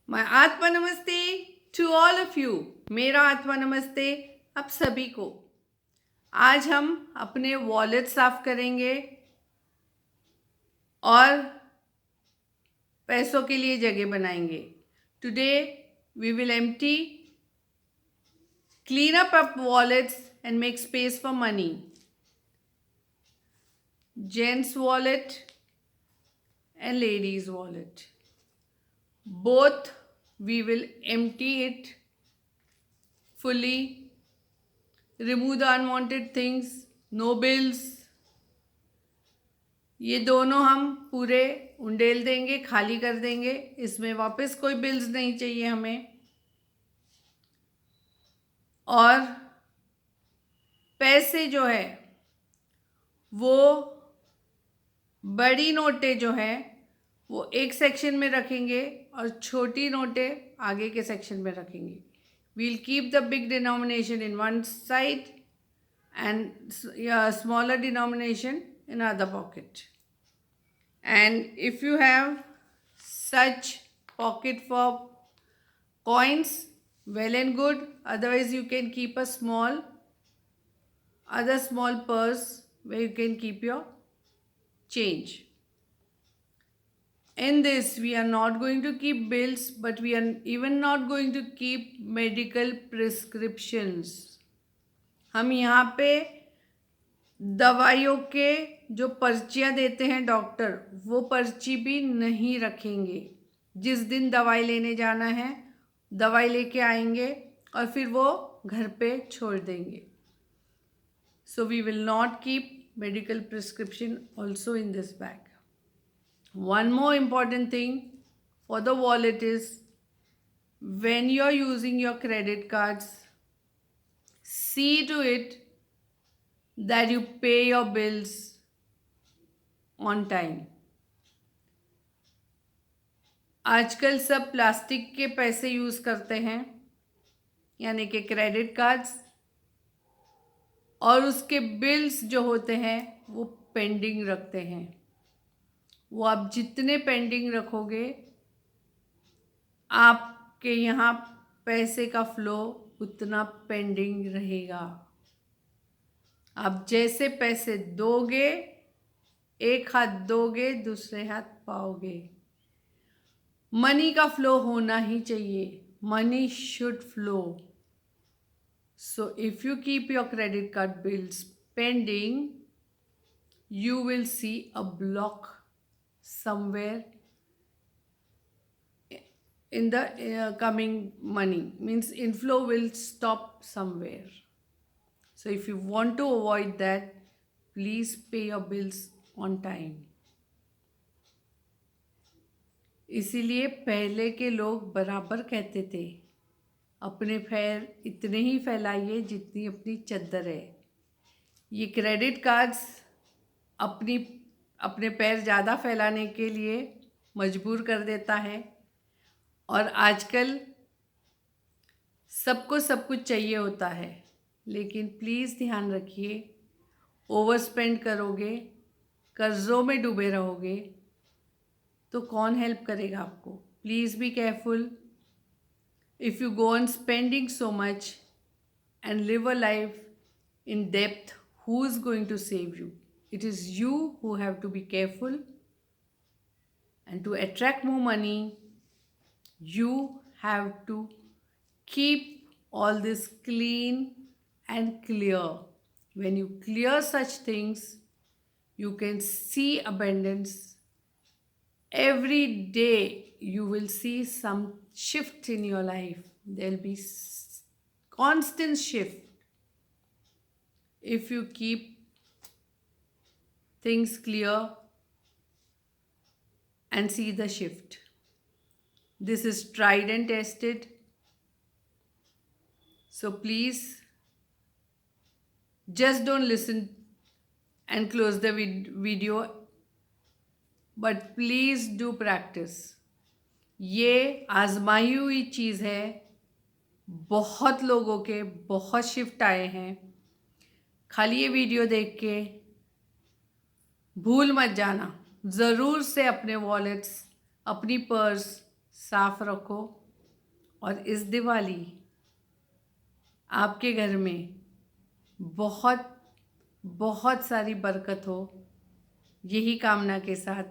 My आत्मा नमस्ते to all of you. मेरा आत्मा नमस्ते आप सभी को। आज हम अपने वॉलेट साफ करेंगे और पैसों के लिए जगह बनाएंगे। Today we will empty clean up wallets and make space for money. Gents wallet and ladies wallet, both we will empty it fully, remove the unwanted things, no bills। ये दोनों हम पूरे उंडेल देंगे, खाली कर देंगे। इसमें वापस कोई बिल्स नहीं चाहिए हमें। और पैसे जो है वो बड़ी नोटें जो है वो एक सेक्शन में रखेंगे और छोटी नोटें आगे के सेक्शन में रखेंगे। We'll keep the big denomination in one side and smaller denomination in other pocket. And if you have such pocket for coins, well and good, otherwise you can keep a small purse where you can keep your change. In this we are not going to keep bills, but we are even not going to keep medical prescriptions। हम यहाँ पे दवाइयों के जो पर्चियाँ देते हैं doctor, वो पर्ची भी नहीं रखेंगे। जिस दिन दवाई लेने जाना है दवाई लेके आएंगे और फिर वो घर पे छोड़ देंगे। So we will not keep medical prescription also in this bag। One more important thing for the wallet is when you are using your credit cards, see to it that you pay your bills on time। आजकल सब plastic के पैसे use करते हैं, यानी कि credit cards, और उसके बिल्स जो होते हैं वो पेंडिंग रखते हैं। वो आप जितने पेंडिंग रखोगे आपके यहाँ पैसे का फ्लो उतना पेंडिंग रहेगा। आप जैसे पैसे दोगे, एक हाथ दोगे दूसरे हाथ पाओगे। मनी का फ्लो होना ही चाहिए। Money should flow. So if you keep your credit card bills pending, you will see a block somewhere in the coming money, means inflow will stop somewhere। So if you want to avoid that, please pay your bills on time। इसीलिए पहले के लोग बराबर कहते थे, अपने पैर इतने ही फैलाइए जितनी अपनी चद्दर है। ये क्रेडिट कार्ड्स अपने पैर ज़्यादा फैलाने के लिए मजबूर कर देता है। और आजकल सबको सब कुछ चाहिए होता है, लेकिन प्लीज़ ध्यान रखिए, ओवर स्पेंड करोगे, कर्ज़ों में डूबे रहोगे तो कौन हेल्प करेगा आपको। Please be careful. If you go on spending so much and live a life in depth, who is going to save you? It is you who have to be careful. And to attract more money, you have to keep all this clean and clear। When you clear such things, you can see abundance। Every day you will see some shift in your life। There will be constant shift if you keep things clear and see the shift। This is tried and tested, so please just don't listen and close the video, but please do practice। ये आजमाई हुई चीज़ है। बहुत लोगों के बहुत shift आए हैं। खाली ये वीडियो देख के भूल मत जाना, ज़रूर से अपने वॉलेट्स, अपनी पर्स साफ रखो और इस दिवाली आपके घर में बहुत बहुत सारी बरकत हो, यही कामना के साथ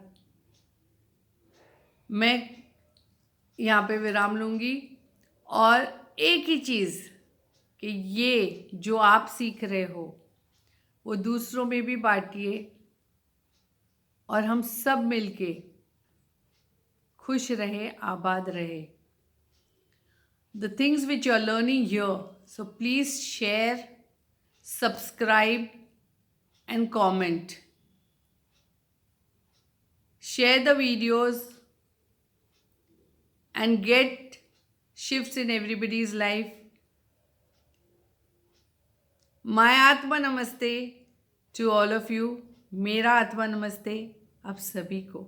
मैं यहाँ पे विराम लूँगी। और एक ही चीज़ कि ये जो आप सीख रहे हो वो दूसरों में भी बांटिए और हम सब मिलके खुश रहे, आबाद रहे। The things which you are learning here, so please share, subscribe and comment. Share the videos and get shifts in everybody's life. My Atma Namaste to all of you. मेरा आत्मा नमस्ते आप सभी को।